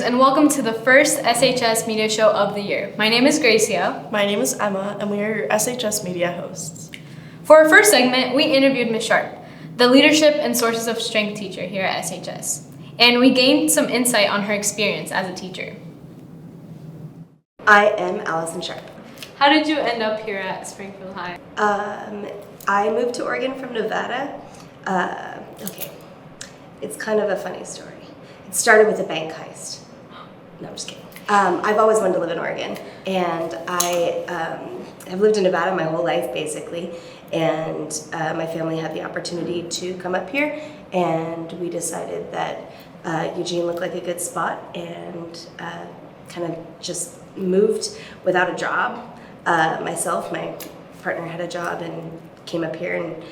and welcome to the first SHS Media Show of the year. My name is Gracia. My name is Emma, and we are your SHS Media hosts. For our first segment, we interviewed Ms. Sharp, the Leadership and Sources of Strength teacher here at SHS, and we gained some insight on her experience as a teacher. I am Allison Sharp. How did you end up here at Springfield High? I moved to Oregon from Nevada. It's kind of a funny story. It started with a bank heist. No, I'm just kidding. I've always wanted to live in Oregon, and I have lived in Nevada my whole life, basically, and my family had the opportunity to come up here, and we decided that Eugene looked like a good spot, and kind of just moved without a job. Myself, my partner had a job and came up here, and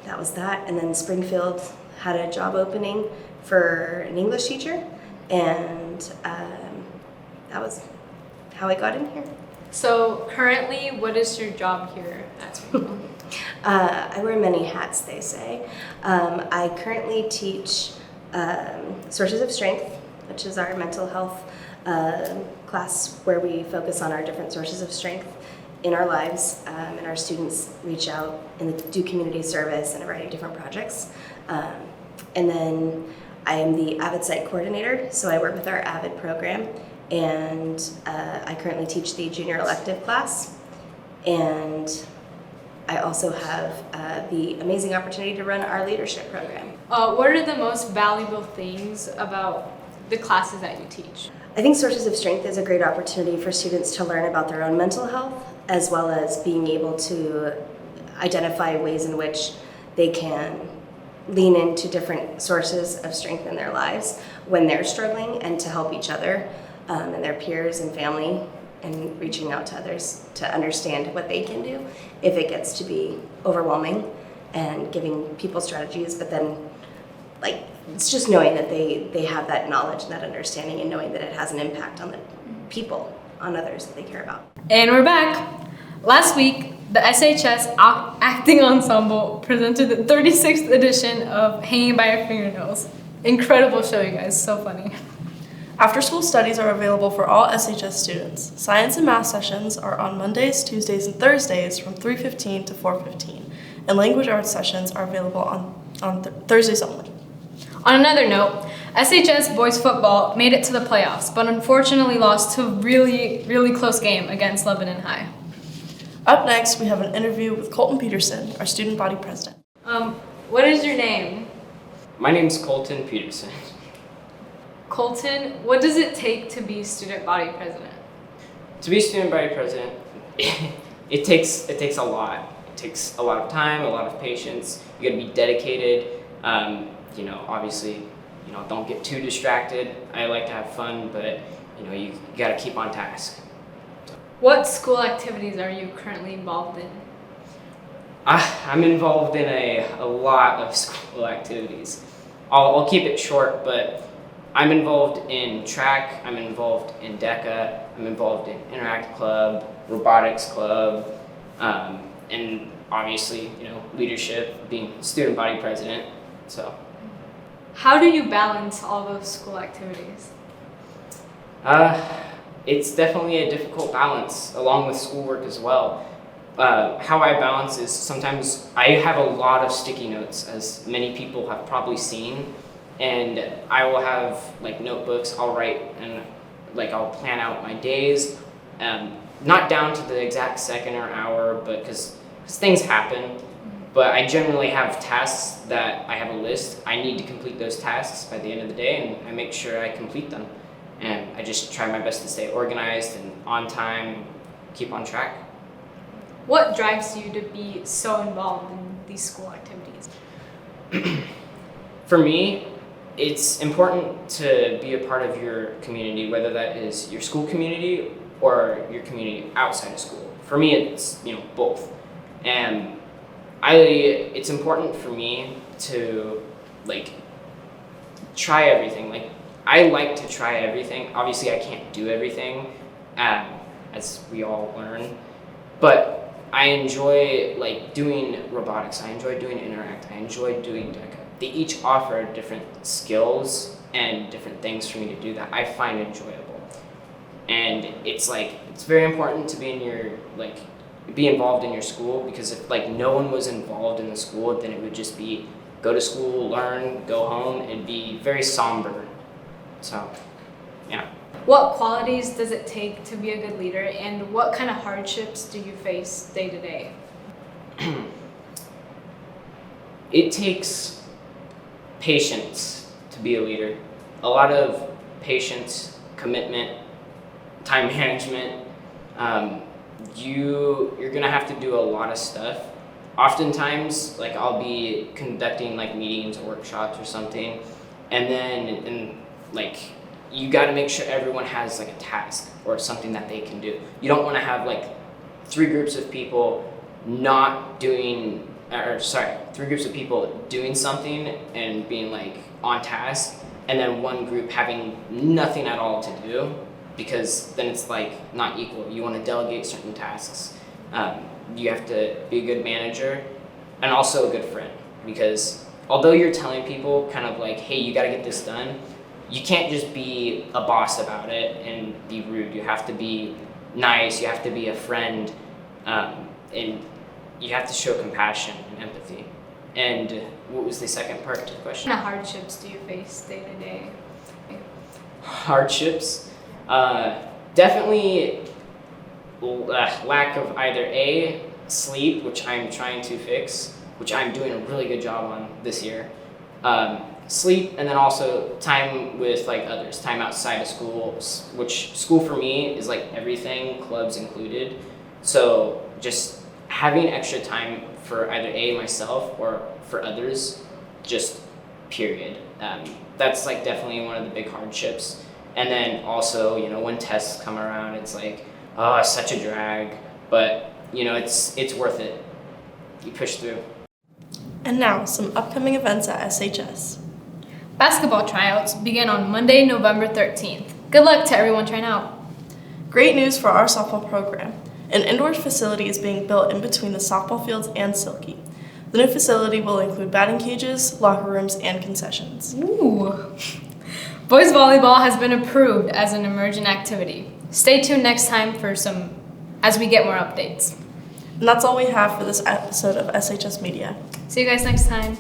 that was that. And then Springfield had a job opening for an English teacher, and that was how I got in here. So currently, what is your job here at Springfield? I wear many hats, they say. I currently teach Sources of Strength, which is our mental health class where we focus on our different sources of strength in our lives, and our students reach out and do community service and a variety of different projects. And then I am the AVID site coordinator, so I work with our AVID program, and I currently teach the junior elective class, and I also have the amazing opportunity to run our leadership program. What are the most valuable things about the classes that you teach? I think Sources of Strength is a great opportunity for students to learn about their own mental health, as well as being able to identify ways in which they can lean into different sources of strength in their lives when they're struggling, and to help each other and their peers and family, and reaching out to others to understand what they can do if it gets to be overwhelming, and giving people strategies, but then it's just knowing that they have that knowledge and that understanding, and knowing that it has an impact on the people, on others that they care about. And we're back. Last week, the SHS Acting Ensemble presented the 36th edition of Hanging by Your Fingernails. Incredible show, you guys. So funny. After-school studies are available for all SHS students. Science and math sessions are on Mondays, Tuesdays, and Thursdays from 3:15 to 4:15, and language arts sessions are available on Thursdays only. On another note, SHS boys football made it to the playoffs, but unfortunately lost to a really, really close game against Lebanon High. Up next, we have an interview with Colton Peterson, our student body president. What is your name? My name's Colton Peterson. Colton, what does it take to be student body president? To be student body president, it takes a lot. It takes a lot of time, a lot of patience. You gotta be dedicated. Obviously, don't get too distracted. I like to have fun, but you gotta keep on task. What school activities are you currently involved in? I'm involved in a lot of school activities. I'll keep it short, but I'm involved in track, I'm involved in DECA, I'm involved in Interact Club, Robotics Club, and obviously, leadership, being student body president, so. How do you balance all those school activities? It's definitely a difficult balance, along with schoolwork as well. How I balance is sometimes I have a lot of sticky notes, as many people have probably seen, and I will have notebooks. I'll write and I'll plan out my days, not down to the exact second or hour, but because things happen. But I generally have tasks that I have a list. I need to complete those tasks by the end of the day, and I make sure I complete them. And I just try my best to stay organized and on time, keep on track. What drives you to be so involved in these school activities? For me, it's important to be a part of your community, whether that is your school community or your community outside of school. For me, it's both. And it's important for me to try everything. I like to try everything. Obviously, I can't do everything, as we all learn. But I enjoy doing robotics. I enjoy doing Interact. I enjoy doing DECA. They each offer different skills and different things for me to do that I find enjoyable. And it's very important to be be involved in your school, because if no one was involved in the school, then it would just be go to school, learn, go home, and be very somber. So, yeah. What qualities does it take to be a good leader, and what kind of hardships do you face day to day? It takes patience to be a leader. A lot of patience, commitment, time management. You're gonna have to do a lot of stuff. Oftentimes, I'll be conducting meetings or workshops or something, and you got to make sure everyone has a task or something that they can do. You don't want to have 3 groups of people three groups of people doing something and being on task, and then one group having nothing at all to do, because then it's not equal. You want to delegate certain tasks. You have to be a good manager and also a good friend, because although you're telling people hey, you got to get this done, you can't just be a boss about it and be rude. You have to be nice, you have to be a friend, and you have to show compassion and empathy. And what was the second part to the question? What kind of hardships do you face day to day? Hardships? Definitely lack of either sleep, which I'm trying to fix, which I'm doing a really good job on this year. Sleep, and then also time with others, time outside of school, which school for me is everything, clubs included. So just having extra time for either myself or for others, just period. That's definitely one of the big hardships. And then also, when tests come around, it's oh, it's such a drag, but it's worth it. You push through. And now, some upcoming events at SHS. Basketball tryouts begin on Monday, November 13th. Good luck to everyone trying out. Great news for our softball program. An indoor facility is being built in between the softball fields and Silky. The new facility will include batting cages, locker rooms, and concessions. Ooh. Boys volleyball has been approved as an emergent activity. Stay tuned next time as we get more updates. And that's all we have for this episode of SHS Media. See you guys next time.